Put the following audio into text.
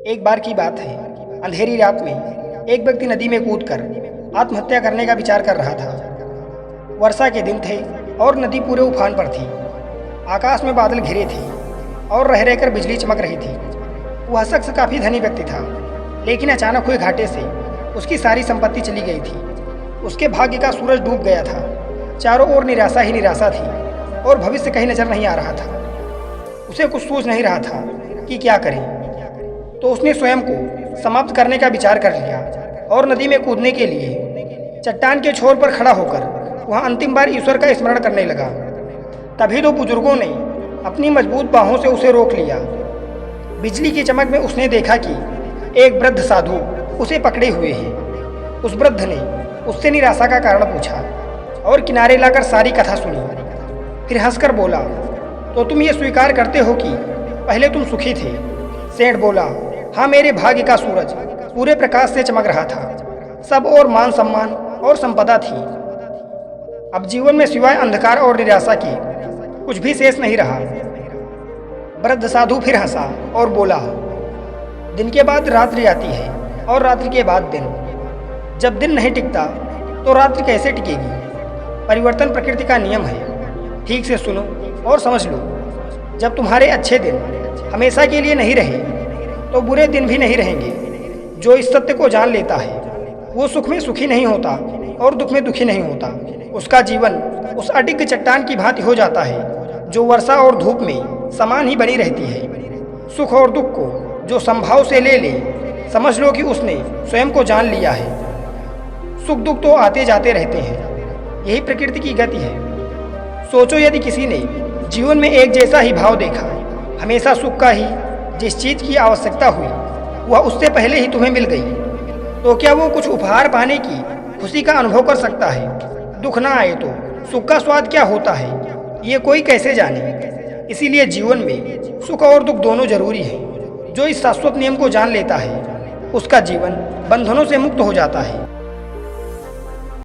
एक बार की बात है, अंधेरी रात में एक व्यक्ति नदी में कूदकर आत्महत्या करने का विचार कर रहा था। वर्षा के दिन थे और नदी पूरे उफान पर थी। आकाश में बादल घिरे थे और रह रहकर बिजली चमक रही थी। वह शख्स काफ़ी धनी व्यक्ति था, लेकिन अचानक हुए घाटे से उसकी सारी संपत्ति चली गई थी। उसके भाग्य का सूरज डूब गया था। चारों ओर निराशा ही निराशा थी और भविष्य कहीं नजर नहीं आ रहा था। उसे कुछ सोच नहीं रहा था कि क्या करे, तो उसने स्वयं को समाप्त करने का विचार कर लिया और नदी में कूदने के लिए चट्टान के छोर पर खड़ा होकर वह अंतिम बार ईश्वर का स्मरण करने लगा। तभी दो बुजुर्गों ने अपनी मजबूत बाहों से उसे रोक लिया। बिजली की चमक में उसने देखा कि एक वृद्ध साधु उसे पकड़े हुए हैं। उस वृद्ध ने उससे निराशा का कारण पूछा और किनारे लाकर सारी कथा सुनी। फिर हंसकर बोला, तो तुम ये स्वीकार करते हो कि पहले तुम सुखी थे? सेठ बोला, हाँ, मेरे भाग्य का सूरज पूरे प्रकाश से चमक रहा था। सब और मान सम्मान और संपदा थी। अब जीवन में सिवाय अंधकार और निराशा के कुछ भी शेष नहीं रहा। वृद्ध साधु फिर हंसा और बोला, दिन के बाद रात्रि आती है और रात्रि के बाद दिन। जब दिन नहीं टिकता तो रात्रि कैसे टिकेगी? परिवर्तन प्रकृति का नियम है। ठीक से सुनो और समझ लो। जब तुम्हारे अच्छे दिन हमेशा के लिए नहीं रहे तो बुरे दिन भी नहीं रहेंगे। जो इस सत्य को जान लेता है वो सुख में सुखी नहीं होता और दुख में दुखी नहीं होता। उसका जीवन उस अडिग चट्टान की भांति हो जाता है जो वर्षा और धूप में समान ही बनी रहती है। सुख और दुख को जो संभाव से ले ले, समझ लो कि उसने स्वयं को जान लिया है। सुख दुख तो आते जाते रहते हैं, यही प्रकृति की गति है। सोचो, यदि किसी ने जीवन में एक जैसा ही भाव देखा, हमेशा सुख का ही, जिस चीज़ की आवश्यकता हुई वह उससे पहले ही तुम्हें मिल गई, तो क्या वो कुछ उपहार पाने की खुशी का अनुभव कर सकता है? दुख ना आए तो सुख का स्वाद क्या होता है, ये कोई कैसे जाने? इसीलिए जीवन में सुख और दुख दोनों जरूरी है। जो इस शाश्वत नियम को जान लेता है उसका जीवन बंधनों से मुक्त हो जाता है।